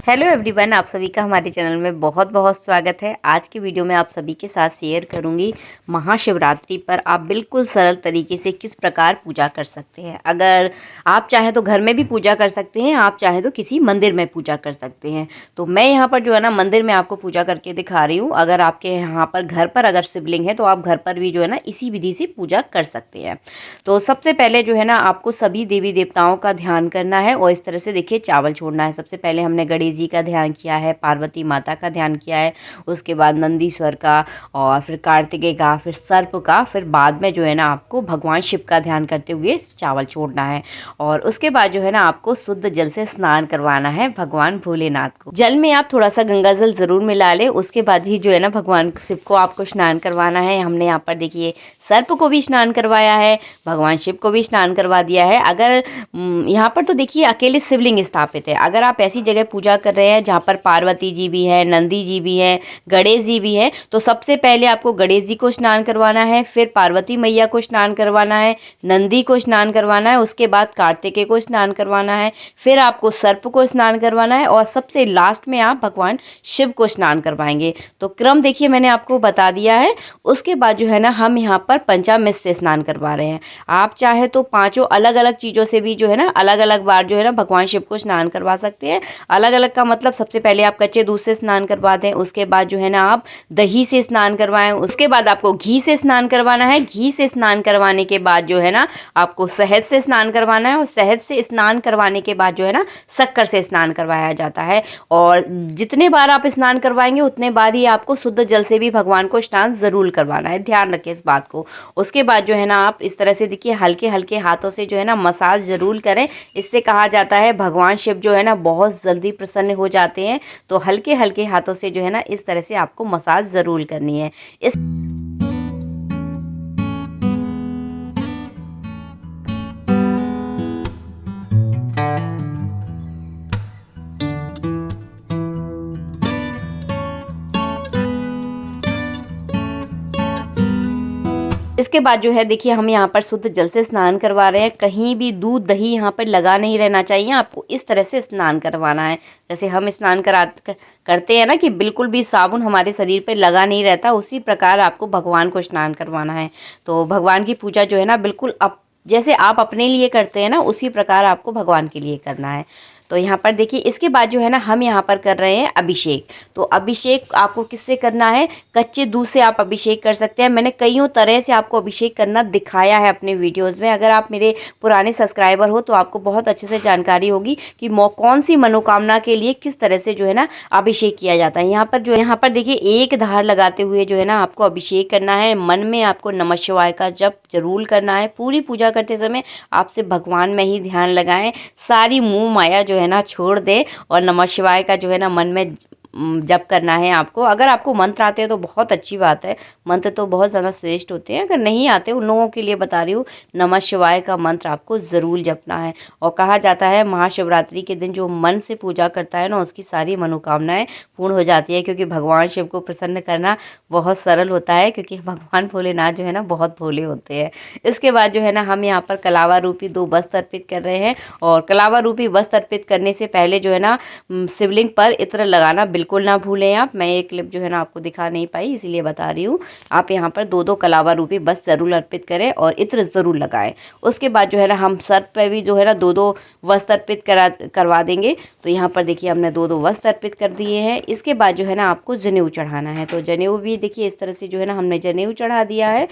Hello everyone, आप सभी का हमारे चैनल में बहुत बहुत स्वागत है। आज की वीडियो में आप सभी के साथ शेयर करूंगी महाशिवरात्रि पर आप बिल्कुल सरल तरीके से किस प्रकार पूजा कर सकते हैं। अगर आप चाहें तो घर में भी पूजा कर सकते हैं, आप चाहें तो किसी मंदिर में पूजा कर सकते हैं। तो मैं यहाँ पर जो है ना मंदिर में आपको पूजा करके दिखा रही हूँ। अगर आपके यहाँ पर घर पर अगर शिवलिंग है तो आप घर पर भी जो है ना इसी विधि से पूजा कर सकते हैं। तो सबसे पहले जो है ना आपको सभी देवी देवताओं का ध्यान करना है और इस तरह से देखिए चावल छोड़ना है। सबसे पहले हमने गणेश जी का ध्यान किया है, पार्वती माता का ध्यान किया है, उसके बाद नंदीश्वर का और फिर कार्तिकेय का, फिर सर्प का, फिर बाद में जो है ना आपको भगवान शिव का ध्यान करते हुए चावल छोड़ना है। और उसके बाद जो है ना आपको शुद्ध जल से स्नान करवाना है भगवान भोलेनाथ को। जल में आप थोड़ा सा गंगा जल जरूर मिला ले, उसके बाद ही जो है ना भगवान शिव को आपको स्नान करवाना है। हमने यहाँ पर देखिए सर्प को भी स्नान करवाया है, भगवान शिव को भी स्नान करवा दिया है। अगर यहाँ पर तो देखिए अकेले शिवलिंग स्थापित है। अगर आप ऐसी जगह पूजा कर रहे हैं जहाँ पर पार्वती जी भी है, नंदी जी भी हैं, गणेश जी भी हैं, तो सबसे पहले आपको गणेश जी को स्नान करवाना है, फिर पार्वती मैया को स्नान करवाना है, नंदी को स्नान करवाना है, उसके बाद कार्तिकेय को स्नान करवाना है, फिर आपको सर्प को स्नान करवाना है और सबसे लास्ट में आप भगवान शिव को स्नान करवाएंगे। तो क्रम देखिए मैंने आपको बता दिया है। उसके बाद जो है ना हम यहाँ पर पंचामृत से स्नान करवा रहे हैं। आप चाहे तो पांचों अलग अलग चीज़ों से भी जो है ना अलग अलग बार जो है ना भगवान शिव को स्नान करवा सकते हैं। अलग अलग का मतलब सबसे पहले आप कच्चे दूध से स्नान करवा दें, उसके बाद जो है ना आप दही से स्नान करवाएं, उसके बाद आपको घी से स्नान करवाना है। घी से स्नान करवाने के बाद जो है ना आपको शहद से स्नान करवाना है और शहद से स्नान करवाने के बाद जो है ना शक्कर से स्नान करवाया जाता है। और जितने बार आप स्नान करवाएंगे उतने बार ही आपको शुद्ध जल से भी भगवान को स्नान जरूर करवाना है, ध्यान रखें इस बात को। उसके बाद जो है ना आप इस तरह से देखिए हल्के हल्के हाथों से जो है ना मसाज जरूर करें। इससे कहा जाता है भगवान शिव जो है ना बहुत जल्दी प्रसन्न हो जाते हैं। तो हल्के हल्के हाथों से जो है ना इस तरह से आपको मसाज जरूर करनी है। इस इसके बाद जो है देखिए हम यहाँ पर शुद्ध जल से स्नान करवा रहे हैं। कहीं भी दूध दही यहाँ पर लगा नहीं रहना चाहिए। आपको इस तरह से स्नान करवाना है जैसे हम स्नान करते हैं ना कि बिल्कुल भी साबुन हमारे शरीर पर लगा नहीं रहता, उसी प्रकार आपको भगवान को स्नान करवाना है। तो भगवान की पूजा जो है ना बिल्कुल जैसे आप अपने लिए करते हैं ना उसी प्रकार आपको भगवान के लिए करना है। तो यहाँ पर देखिए इसके बाद जो है ना हम यहाँ पर कर रहे हैं अभिषेक। तो अभिषेक आपको किससे करना है? कच्चे दूध से आप अभिषेक कर सकते हैं। मैंने कईयों तरह से आपको अभिषेक करना दिखाया है अपने वीडियोस में। अगर आप मेरे पुराने सब्सक्राइबर हो तो आपको बहुत अच्छे से जानकारी होगी कि कौन सी मनोकामना के लिए किस तरह से जो है ना अभिषेक किया जाता है। यहाँ पर जो है यहाँ पर देखिए एक धार लगाते हुए जो है ना आपको अभिषेक करना है। मन में आपको नमः शिवाय का जप जरूर करना है। पूरी पूजा करते समय आपसे भगवान में ही ध्यान लगाएं, सारी मोह माया जो है ना छोड़ दे और नमः शिवाय का जो है ना मन में जप करना है आपको। अगर आपको मंत्र आते हैं तो बहुत अच्छी बात है, मंत्र तो बहुत ज़्यादा श्रेष्ठ होते हैं। अगर नहीं आते उन लोगों के लिए बता रही हूँ, नमः शिवाय का मंत्र आपको ज़रूर जपना है। और कहा जाता है महाशिवरात्रि के दिन जो मन से पूजा करता है ना उसकी सारी मनोकामनाएं पूर्ण हो जाती है, क्योंकि भगवान शिव को प्रसन्न करना बहुत सरल होता है, क्योंकि भगवान भोलेनाथ जो है ना बहुत भोले होते हैं। इसके बाद जो है ना हम यहाँ पर कलावा रूपी 2 वस्त्र अर्पित कर रहे हैं। और कलावा रूपी वस्त्र अर्पित करने से पहले जो है ना शिवलिंग पर इत्र लगाना बिल्कुल ना भूलें आप। मैं ये क्लिप जो है ना आपको दिखा नहीं पाई इसीलिए बता रही हूँ। आप यहाँ पर 2-2 कलावा रूपी वस्त्र जरूर अर्पित करें और इत्र जरूर लगाएं। उसके बाद जो है ना हम सर पे भी जो है ना 2-2 वस्त्र अर्पित करवा देंगे। तो यहाँ पर देखिए हमने 2-2 वस्त्र अर्पित कर दिए हैं। इसके बाद जो है ना आपको जनेऊ चढ़ाना है। तो जनेऊ भी देखिए इस तरह से जो है ना हमने जनेऊ चढ़ा दिया है।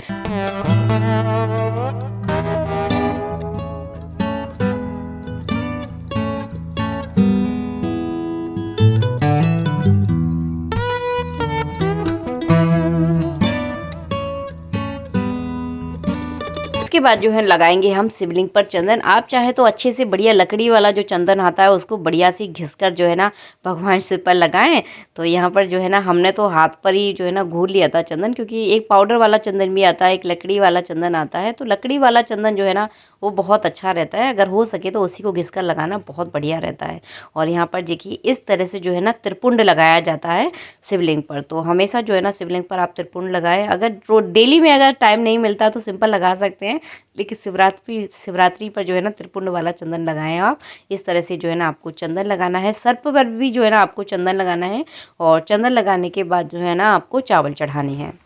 इसके बाद जो है लगाएंगे हम शिवलिंग पर चंदन। आप चाहे तो अच्छे से बढ़िया लकड़ी वाला जो चंदन आता है उसको बढ़िया से घिसकर जो है ना भगवान शिव पर लगाएं। तो यहाँ पर जो है ना हमने तो हाथ पर ही जो है ना घूर लिया था चंदन, क्योंकि एक पाउडर वाला चंदन भी आता है, एक लकड़ी वाला चंदन आता है। तो लकड़ी वाला चंदन जो है ना वो बहुत अच्छा रहता है। अगर हो सके तो उसी को घिसकर लगाना बहुत बढ़िया रहता है। और यहाँ पर देखिए इस तरह से जो है ना त्रिपुंड लगाया जाता है शिवलिंग पर। तो हमेशा जो है ना शिवलिंग पर आप त्रिपुंड लगाएं। अगर डेली में अगर टाइम नहीं मिलता तो सिंपल लगा सकते हैं, लेकिन शिवरात्रि पर जो है ना त्रिपुंड वाला चंदन लगाएं आप। इस तरह से जो है ना आपको चंदन लगाना है। सर्प पर भी जो है ना आपको चंदन लगाना है और चंदन लगाने के बाद जो है ना आपको चावल चढ़ाने हैं।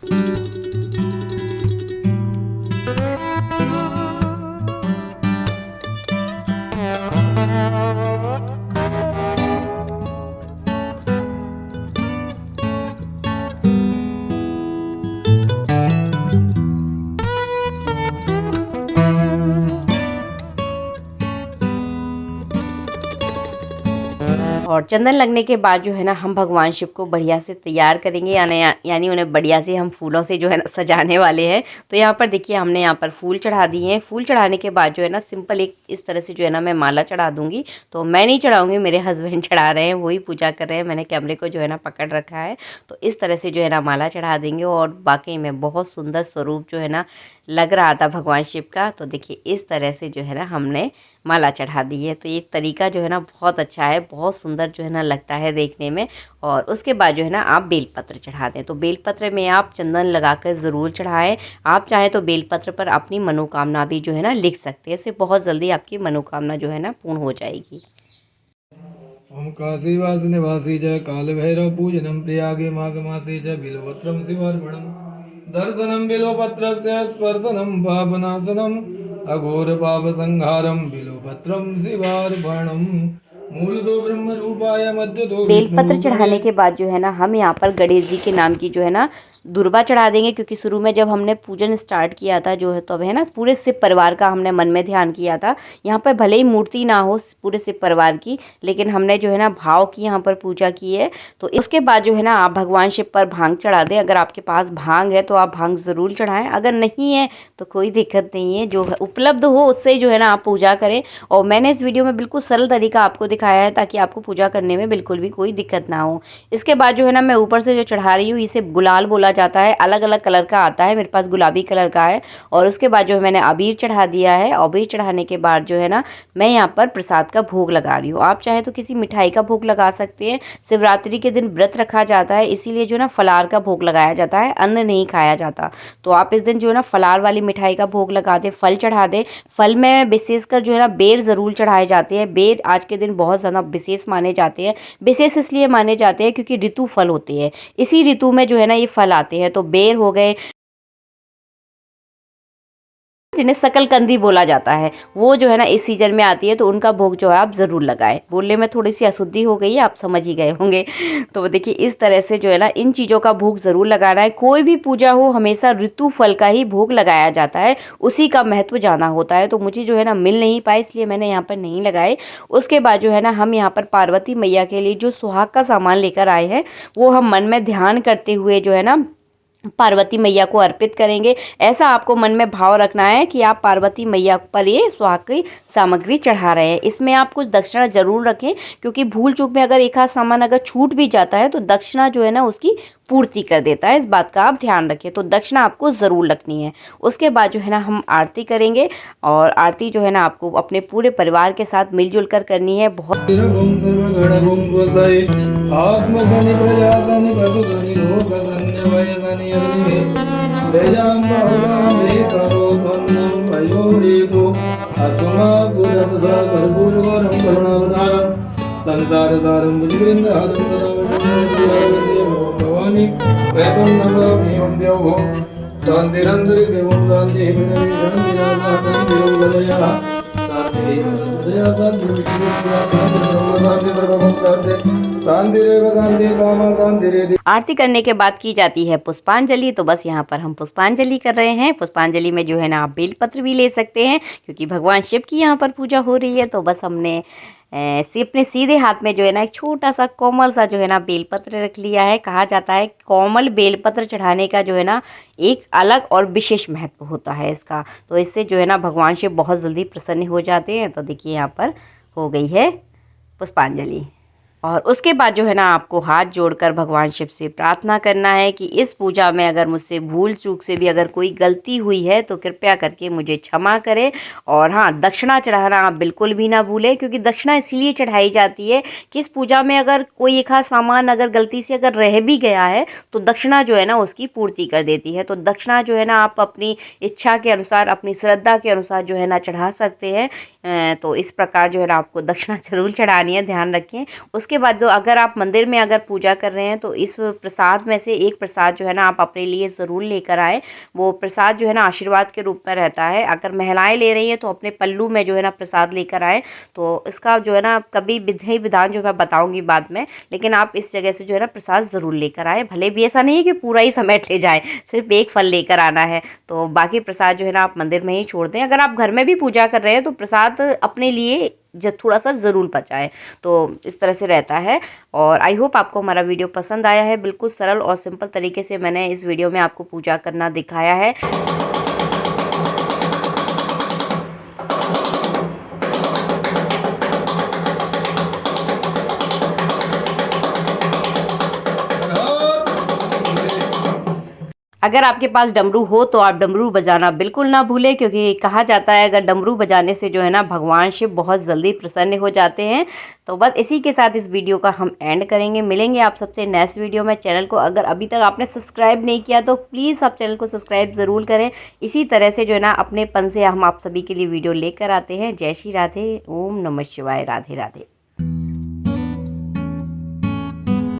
और चंदन लगने के बाद जो है ना हम भगवान शिव को बढ़िया से तैयार करेंगे, यानी उन्हें बढ़िया से हम फूलों से जो है ना सजाने वाले हैं। तो यहाँ पर देखिए हमने यहाँ पर फूल चढ़ा दिए हैं। फूल चढ़ाने के बाद जो है ना सिंपल एक इस तरह से जो है ना मैं माला चढ़ा दूंगी। तो मैं नहीं चढ़ाऊंगी, मेरे हस्बैंड चढ़ा रहे हैं, वही पूजा कर रहे हैं। मैंने कैमरे को जो है ना पकड़ रखा है। तो इस तरह से जो है ना माला चढ़ा देंगे और वाकई में बहुत सुंदर स्वरूप जो है ना लग रहा था भगवान शिव का। तो देखिए इस तरह से जो है ना हमने माला चढ़ा दी है। तो ये तरीका जो है ना बहुत अच्छा है, बहुत सुंदर जो है ना लगता है देखने में। और उसके बाद जो है ना आप बेलपत्र चढ़ा दें। तो बेलपत्र में आप चंदन लगाकर ज़रूर चढ़ाएं। आप चाहें तो बेलपत्र पर अपनी मनोकामना भी जो है ना लिख सकते हैं। इससे बहुत जल्दी आपकी मनोकामना जो है ना पूर्ण हो जाएगी। ओम काशीवास निवासी च काल भैरव पूजनम प्रयागे माघ मासे च बिल्वपत्रम शिवार्पणम दर्शनम बिल्वपत्रस्य स्पर्शनम पापनाशनम अघोर पाप संहारम बिल्वपत्रम शिवार्पणम मूल दो ब्रह्म रूपाय मध्य दो बेलपत्र चढ़ाने के बाद जो है ना हम यहाँ पर गणेश जी के नाम की जो है ना दुर्वा चढ़ा देंगे, क्योंकि शुरू में जब हमने पूजन स्टार्ट किया था जो है तब है ना पूरे शिव परिवार का हमने मन में ध्यान किया था। यहाँ पर भले ही मूर्ति ना हो पूरे शिव परिवार की, लेकिन हमने जो है ना भाव की यहाँ पर पूजा की है। तो उसके बाद जो है ना आप भगवान शिव पर भांग चढ़ा दें। अगर आपके पास भांग है तो आप भांग ज़रूर चढ़ाएं, अगर नहीं है तो कोई दिक्कत नहीं है, जो उपलब्ध हो उससे जो है ना आप पूजा करें। और मैंने इस वीडियो में बिल्कुल सरल तरीका आपको दिखाया है ताकि आपको पूजा करने में बिल्कुल भी कोई दिक्कत ना हो। इसके बाद जो है ना मैं ऊपर से जो चढ़ा रही हूँ इसे गुलाल बोला जाता है, अलग अलग कलर का आता है, मेरे पास गुलाबी कलर का है। और उसके बाद जो है मैंने अबीर चढ़ा दिया है। अबीर चढ़ाने के बाद जो है ना मैं यहाँ पर प्रसाद का भोग लगा रही हूँ। आप चाहे तो किसी मिठाई का भोग लगा सकते हैं। शिवरात्रि के दिन व्रत रखा जाता है, इसीलिए जो है ना फलार का भोग लगाया जाता है, अन्न नहीं खाया जाता। तो आप इस दिन जो है ना फलार वाली मिठाई का भोग लगा दें, फल चढ़ा दें। फल में विशेषकर जो है ना बेर ज़रूर चढ़ाए जाते हैं। बेर आज के दिन बहुत ज़्यादा विशेष माने जाते हैं। विशेष इसलिए माने जाते हैं क्योंकि ऋतु फल होते हैं, इसी ऋतु में जो है ना ये फल आते हैं। तो बेर हो गए, जिन्हें शकलकंदी बोला जाता है, वो जो है ना इस सीजन में आती है, तो उनका भोग जो है आप ज़रूर लगाएं। बोलने में थोड़ी सी अशुद्धि हो गई है, आप समझ ही गए होंगे। तो देखिए इस तरह से जो है ना इन चीज़ों का भोग ज़रूर लगाना है। कोई भी पूजा हो हमेशा ऋतु फल का ही भोग लगाया जाता है, उसी का महत्व जाना होता है। तो मुझे जो है ना मिल नहीं पाए, इसलिए मैंने यहाँ पर नहीं लगाए। उसके बाद जो है ना हम यहाँ पर पार्वती मैया के लिए जो सुहाग का सामान लेकर आए हैं वो हम मन में ध्यान करते हुए जो है ना पार्वती मैया को अर्पित करेंगे। ऐसा आपको मन में भाव रखना है कि आप पार्वती मैया पर ये सुहाग की सामग्री चढ़ा रहे हैं। इसमें आप कुछ दक्षिणा जरूर रखें, क्योंकि भूल चूक में अगर एक आध सामान अगर छूट भी जाता है तो दक्षिणा जो है ना उसकी पूर्ति कर देता है। इस बात का आप ध्यान रखें। तो दक्षिणा आपको ज़रूर रखनी है। उसके बाद जो है ना हम आरती करेंगे, और आरती जो है ना आपको अपने पूरे परिवार के साथ मिलजुल कर करनी है। बहुत संसार सारं भुजगेन्द्रहारं भवानी वेदं नमामि ओं देवो शान्तिरन्तरिक्षं शान्तिः शान्तिरामाशान्तिरोगदयः शान्तिरेव शान्तिरेव। आरती करने के बाद की जाती है पुष्पांजलि। तो बस यहाँ पर हम पुष्पांजलि कर रहे हैं। पुष्पांजलि में जो है ना आप बेलपत्र भी ले सकते हैं, क्योंकि भगवान शिव की यहाँ पर पूजा हो रही है। तो बस हमने अपने सीधे हाथ में जो है ना एक छोटा सा कोमल सा जो है ना बेलपत्र रख लिया है। कहा जाता है कोमल बेलपत्र चढ़ाने का जो है ना एक अलग और विशेष महत्व होता है इसका। तो इससे जो है ना भगवान शिव बहुत जल्दी प्रसन्न हो जाते हैं। तो देखिए यहाँ पर हो गई है पुष्पांजलि। और उसके बाद जो है ना आपको हाथ जोड़कर भगवान शिव से प्रार्थना करना है कि इस पूजा में अगर मुझसे भूल चूक से भी अगर कोई गलती हुई है तो कृपया करके मुझे क्षमा करें। और हाँ, दक्षिणा चढ़ाना आप बिल्कुल भी ना भूलें, क्योंकि दक्षिणा इसलिए चढ़ाई जाती है कि इस पूजा में अगर कोई एक आध सामान अगर गलती से अगर रह भी गया है तो दक्षिणा जो है ना उसकी पूर्ति कर देती है। तो दक्षिणा जो है ना आप अपनी इच्छा के अनुसार, अपनी श्रद्धा के अनुसार जो है ना चढ़ा सकते हैं। तो इस प्रकार जो है ना आपको दक्षिणा जरूर चढ़ानी है, ध्यान रखें। उसके बाद जो अगर आप मंदिर में अगर पूजा कर रहे हैं तो इस प्रसाद में से एक प्रसाद जो है ना आप अपने लिए ज़रूर लेकर आए। वो प्रसाद जो है ना आशीर्वाद के रूप में रहता है। अगर महिलाएं ले रही हैं तो अपने पल्लू में जो है ना प्रसाद लेकर आए। तो इसका जो है ना कभी विधि विधान जो मैं बताऊंगी बाद में, लेकिन आप इस जगह से जो है ना प्रसाद ज़रूर लेकर आए। भले भी ऐसा नहीं है कि पूरा ही समेट ले जाए, सिर्फ एक फल लेकर आना है। तो बाकी प्रसाद जो है ना आप मंदिर में ही छोड़ दें। अगर आप घर में भी पूजा कर रहे हैं तो प्रसाद अपने लिए थोड़ा सा ज़रूर बचाएं। तो इस तरह से रहता है। और आई होप आपको हमारा वीडियो पसंद आया है। बिल्कुल सरल और सिंपल तरीके से मैंने इस वीडियो में आपको पूजा करना दिखाया है। अगर आपके पास डमरू हो तो आप डमरू बजाना बिल्कुल ना भूलें, क्योंकि कहा जाता है अगर डमरू बजाने से जो है ना भगवान शिव बहुत जल्दी प्रसन्न हो जाते हैं। तो बस इसी के साथ इस वीडियो का हम एंड करेंगे। मिलेंगे आप सबसे नेक्स्ट वीडियो में। चैनल को अगर अभी तक आपने सब्सक्राइब नहीं किया तो प्लीज़ आप चैनल को सब्सक्राइब ज़रूर करें। इसी तरह से जो है ना अपनेपन से हम आप सभी के लिए वीडियो लेकर आते हैं। जय श्री राधे, ओम नमः शिवाय, राधे राधे।